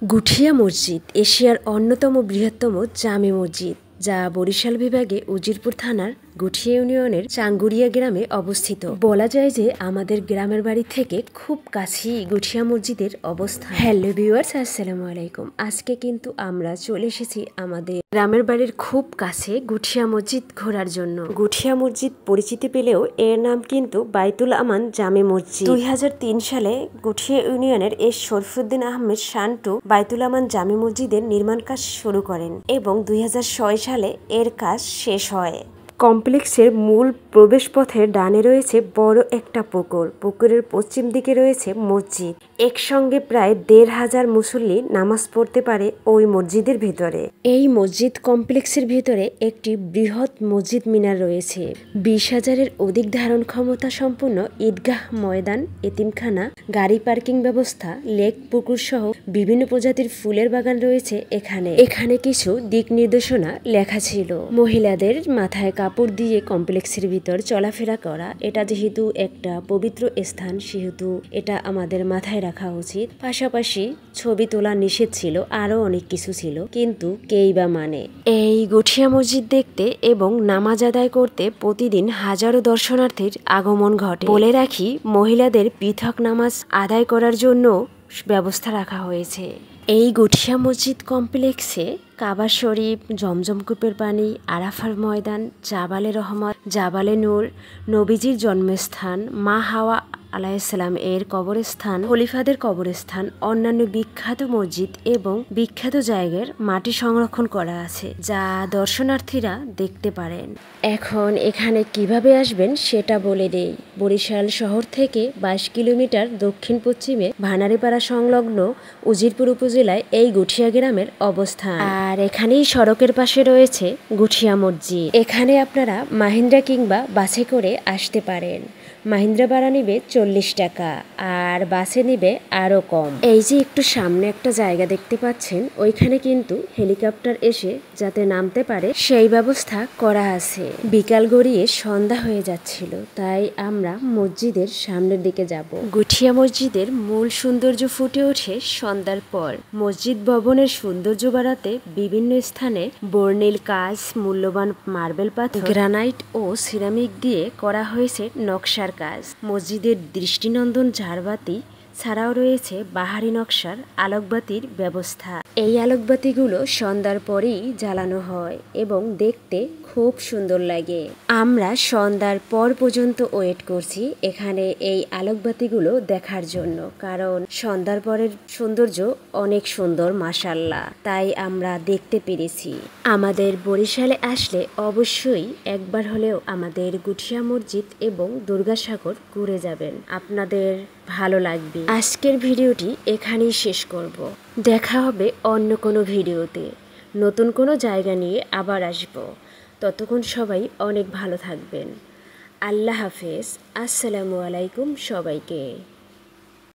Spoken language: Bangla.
গুঠিয়া মসজিদ এশিয়ার অন্যতম বৃহত্তম জামে মসজিদ, যা বরিশাল বিভাগে উজিরপুর থানার গুঠিয়া ইউনিয়নের চাঙ্গুরিয়া গ্রামে অবস্থিত। বলা যায় যে আমাদের গ্রামের বাড়ি থেকে খুব কাছেই গুঠিয়া মসজিদের অবস্থান। হ্যালো ভিউয়ার্স, আসসালামু আলাইকুম। আজকে কিন্তু আমরা চলে এসেছি আমাদের গ্রামের বাড়ির খুব কাছে গুঠিয়া মসজিদ ঘোরার জন্য। গুঠিয়া মসজিদ পরিচিতি পেলেও এর নাম কিন্তু বাইতুল আমান জামে মসজিদ। 2003 সালে গুঠিয়া ইউনিয়নের এস শরফুদ্দিন আহমেদ শান্টু বাইতুল আমান জামে মসজিদের নির্মাণ কাজ শুরু করেন এবং 2006 সালে এর কাজ শেষ হয়। কমপ্লেক্সের মূল প্রবেশপথের ডানে রয়েছে বড় একটা পুকুর। পুকুরের পশ্চিম দিকে রয়েছে মসজিদ। একসঙ্গে প্রায় 1,500 মুসল্লি নামাজ পড়তে পারে ওই মসজিদের ভিতরে। এই মসজিদ কমপ্লেক্সের ভিতরে একটি বৃহৎ মসজিদ মিনার রয়েছে। 20,000-এর অধিক ধারণ ক্ষমতা সম্পন্ন ঈদগাহ ময়দান, এতিমখানা, গাড়ি পার্কিং ব্যবস্থা, লেক, পুকুর সহ বিভিন্ন প্রজাতির ফুলের বাগান রয়েছে এখানে কিছু দিক নির্দেশনা লেখা ছিল। মহিলাদের মাথায় কাপড় দিয়ে কমপ্লেক্সের ভিতর চলাফেরা করা, এটা যেহেতু একটা পবিত্র স্থান সেহেতু এটা আমাদের মাথায় রাখা উচিত। পাশাপাশি ছবি তোলা নিষেধ ছিল, আরো অনেক কিছু ছিল, কিন্তু কেই বা মানে। এই গুঠিয়া মসজিদ দেখতে এবং নামাজ আদায় করতে প্রতিদিন হাজারো দর্শনার্থীর আগমন ঘটে। বলে রাখি, মহিলাদের পৃথক নামাজ আদায় করার জন্য ব্যবস্থা রাখা হয়েছে। এই গুঠিয়া মসজিদ কমপ্লেক্সে কাবা শরীফ, জমজম কূপের পানি, আরাফার ময়দান, জাবালে রহমত, জাবালে নূর, নবীজির জন্মস্থান, মা হাওয়া আলাইহিসসালাম এর কবরস্থান, খলিফাদের কবরস্থান, অন্যান্য বিখ্যাত মসজিদ এবং বিখ্যাত জায়গার মাটি সংরক্ষণ করা আছে, যা দর্শনার্থীরা দেখতে পারেন। এখন এখানে কিভাবে আসবেন সেটা বলে দেই। বরিশাল শহর থেকে 22 কিলোমিটার দক্ষিণ পশ্চিমে ভানারীপাড়া সংলগ্ন উজিরপুর উপজেলায় এই গুঠিয়া গ্রামের অবস্থান। আর এখানেই সড়কের পাশে রয়েছে গুঠিয়া মসজিদ। এখানে আপনারা মাহিন্দ্রা কিংবা বাসে করে আসতে পারেন। মাহিন্দ্রা ভাড়া নিবে 40 টাকা আর বাসে নিবে আরো কম। এই যে একটু সামনে একটা জায়গা দেখতে পাচ্ছেন, ওইখানে কিন্তু হেলিকপ্টার এসে যাতে নামতে পারে সেই ব্যবস্থা করা আছে। বিকাল গড়িয়ে সন্ধ্যা হয়ে যাচ্ছিল, তাই আমরা মসজিদের সামনের দিকে যাব। গুঠিয়া মসজিদের মূল সৌন্দর্য ফুটে ওঠে সন্ধ্যার পর। মসজিদ ভবনের সৌন্দর্য বাড়াতে বিভিন্ন স্থানে বর্ণিল কাজ, মূল্যবান মার্বেল পাথর, গ্রানাইট ও সিরামিক দিয়ে করা হয়েছে নকশার কাজ। মসজিদের দৃষ্টিনন্দন ঝাড়বাতি ছাড়াও রয়েছে বাহারি নকশার আলোকবাতির ব্যবস্থা। এই আলোকবাতিগুলো সন্ধ্যার পরেই জ্বালানো হয় এবং দেখতে খুব সুন্দর লাগে। আমরা সন্ধ্যার পর পর্যন্ত ওয়েট করছি এখানে এই আলোকবাতিগুলো দেখার জন্য, কারণ সন্ধ্যার পরের সৌন্দর্য অনেক সুন্দর মাশাআল্লাহ, তাই আমরা দেখতে পেরেছি। আমাদের বরিশালে আসলে অবশ্যই একবার হলেও আমাদের গুঠিয়া মসজিদ এবং দুর্গাসাগর ঘুরে যাবেন, আপনাদের ভালো লাগবে। আজকের ভিডিওটি এখানেই শেষ করব। দেখা হবে অন্য কোনো ভিডিওতে, নতুন কোনো জায়গা নিয়ে আবার আসব। ততক্ষণ সবাই অনেক ভালো থাকবেন। আল্লাহ হাফেজ। আসসালামু আলাইকুম সবাইকে।